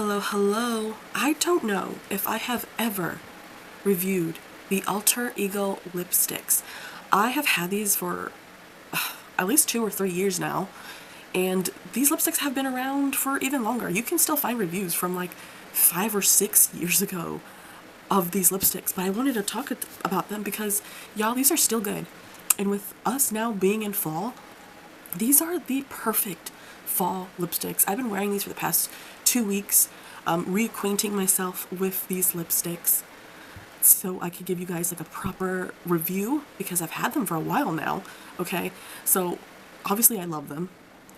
Hello. I don't know if I have ever reviewed the Alter Ego lipsticks. I have had these for at least 2 or 3 years now, and these lipsticks have been around for even longer. You can still find reviews from like 5 or 6 years ago of these lipsticks, but I wanted to talk about them because, y'all, these are still good. And with us now being in fall, these are the perfect fall lipsticks. I've been wearing these for the past 2 weeks, reacquainting myself with these lipsticks so I could give you guys like a proper review because I've had them for a while now, okay? So obviously I love them.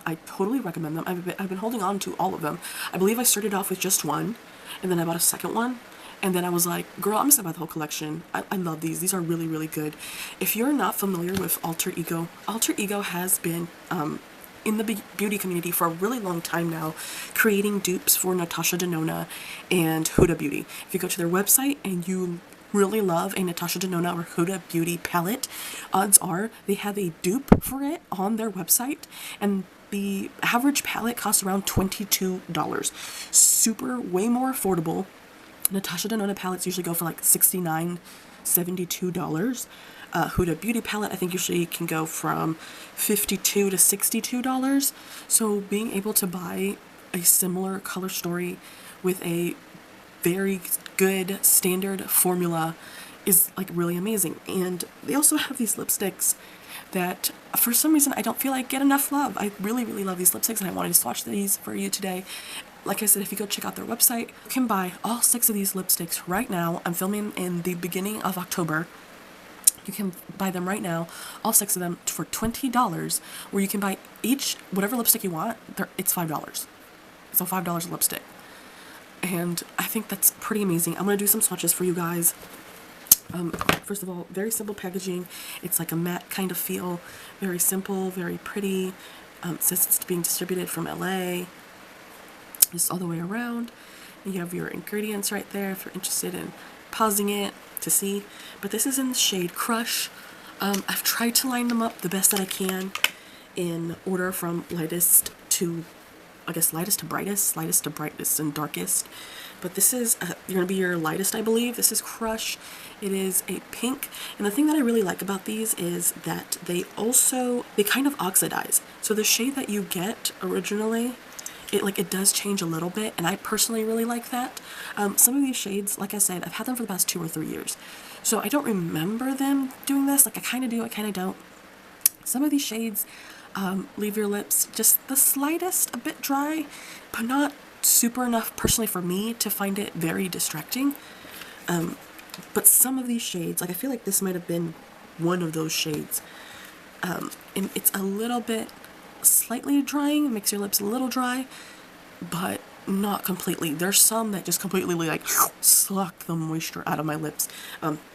I totally recommend them. I've been holding on to all of them. I believe I started off with just one, and then I bought a second one, and then I was like, girl, I'm just gonna buy the whole collection. I love these. These are really, really good. If you're not familiar with Alter Ego has been in the beauty community for a really long time now, creating dupes for Natasha Denona and Huda Beauty. If you go to their website and you really love a Natasha Denona or Huda Beauty palette, odds are they have a dupe for it on their website, and the average palette costs around $22. Super, way more affordable. Natasha Denona palettes usually go for like $69, $72. Huda Beauty palette I think usually can go from $52 to $62. So being able to buy a similar color story with a very good standard formula is like really amazing. And they also have these lipsticks that for some reason I don't feel like get enough love. I really, really love these lipsticks, and I wanted to swatch these for you today. Like I said, if you go check out their website, you can buy all 6 of these lipsticks right now. I'm filming in the beginning of October. You can buy them right now, all 6 of them, for $20, where you can buy each, whatever lipstick you want, it's $5. So $5 a lipstick. And I think that's pretty amazing. I'm going to do some swatches for you guys. First of all, very simple packaging. It's like a matte kind of feel. Very simple, very pretty. It says it's being distributed from LA. Just all the way around. You have your ingredients right there if you're interested in pausing it to see. But this is in the shade Crush. I've tried to line them up the best that I can in order from lightest to, I guess, lightest to brightest and darkest. But this is going to be your lightest, I believe. This is Crush. It is a pink. And the thing that I really like about these is that they kind of oxidize. So the shade that you get originally, it does change a little bit, and I personally really like that. Some of these shades, like I said, I've had them for the past 2 or 3 years. So I don't remember them doing this. Like, I kind of do, I kind of don't. Some of these shades leave your lips just the slightest a bit dry, but not super enough personally for me to find it very distracting. But some of these shades, like I feel like this might have been one of those shades. And it's a little bit slightly drying, makes your lips a little dry, but not completely. There's some that just completely like suck the moisture out of my lips.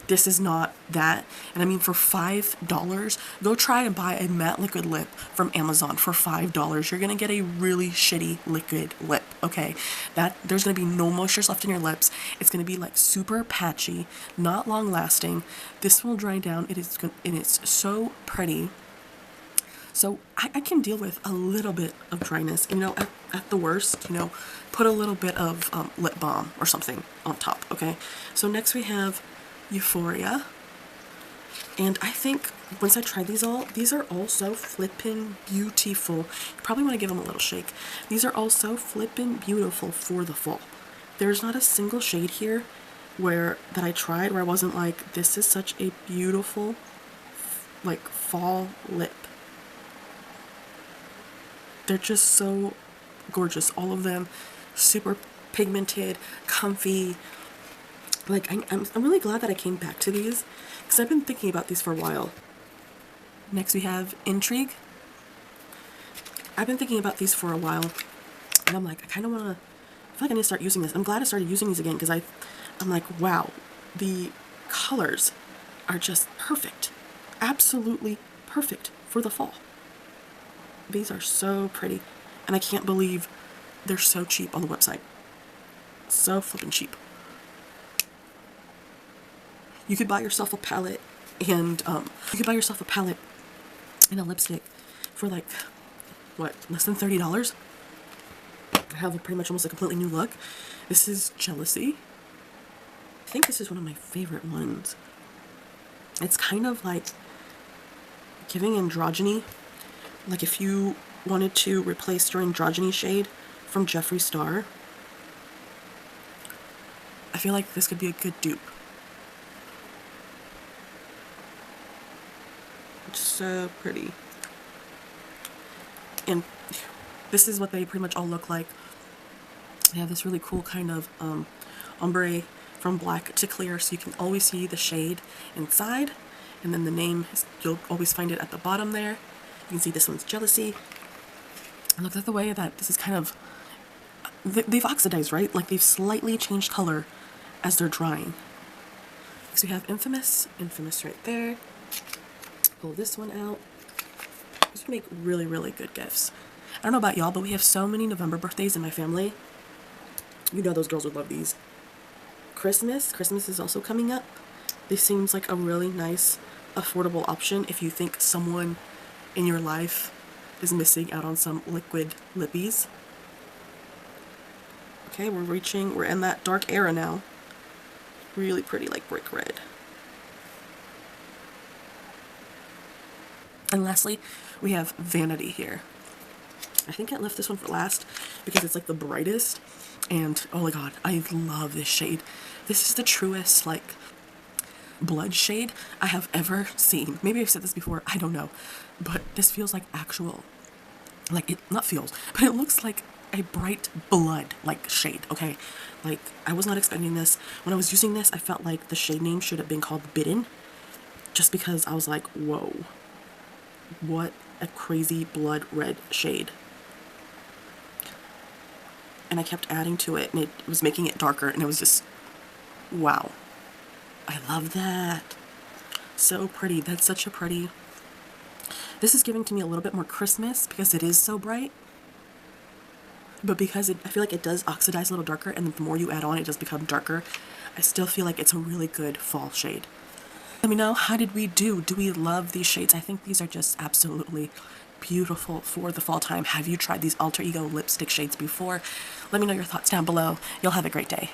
This is not that. And I mean, for $5, go try and buy a matte liquid lip from Amazon for $5. You're gonna get a really shitty liquid lip, okay? There's gonna be no moisture left in your lips. It's gonna be like super patchy, not long lasting. This will dry down. It's so pretty. So I can deal with a little bit of dryness, at the worst, put a little bit of lip balm or something on top, okay? So next we have Euphoria. And I think once I try these are all so flippin' beautiful. You probably want to give them a little shake. These are all so flippin' beautiful for the fall. There's not a single shade here that I tried where I wasn't like, this is such a beautiful, like, fall lip. They're just so gorgeous. All of them super pigmented, comfy. Like, I'm really glad that I came back to these because I've been thinking about these for a while. Next we have Intrigue. I've been thinking about these for a while, and I'm like, I kind of want to, I feel like I need to start using this. I'm glad I started using these again because I'm like, wow, the colors are just perfect. Absolutely perfect for the fall. These are so pretty, and I can't believe they're so cheap on the website. So flippin' cheap. You could buy yourself a palette and a lipstick for like, what, less than $30? have a pretty much almost a completely new look. This is Jealousy. I think this is one of my favorite ones. It's kind of like giving androgyny. Like if you wanted to replace your androgyny shade from Jeffree Star, I feel like this could be a good dupe. It's so pretty. And this is what they pretty much all look like. They have this really cool kind of ombre from black to clear, so you can always see the shade inside. And then the name, you'll always find it at the bottom there. You can see this one's Jealousy. And look at the way that this is kind of, they've oxidized, right? Like they've slightly changed color as they're drying. So we have Infamous right there. Pull this one out. These would make really, really good gifts. I don't know about y'all, but we have so many November birthdays in my family. You know those girls would love these. Christmas is also coming up. This seems like a really nice, affordable option if you think someone in your life is missing out on some liquid lippies. Okay, we're in that dark era now. Really pretty, like brick red. And lastly, we have Vanity here. I think I left this one for last because it's like the brightest. And oh my god, I love this shade. This is the truest, like, blood shade I have ever seen. Maybe I've said this before, I don't know. But this feels like actual, like, it not feels, but it looks like a bright blood, like, shade, okay? Like, I was not expecting this. When I was using this, I felt like the shade name should have been called Bitten. Just because I was like, whoa. What a crazy blood red shade. And I kept adding to it, and it was making it darker, and it was just, wow. I love that. So pretty. That's such a pretty. This is giving to me a little bit more Christmas because it is so bright. But because I feel like it does oxidize a little darker, and the more you add on, it does become darker. I still feel like it's a really good fall shade. Let me know, how did we do? Do we love these shades? I think these are just absolutely beautiful for the fall time. Have you tried these Alter Ego lipstick shades before? Let me know your thoughts down below. You'll have a great day.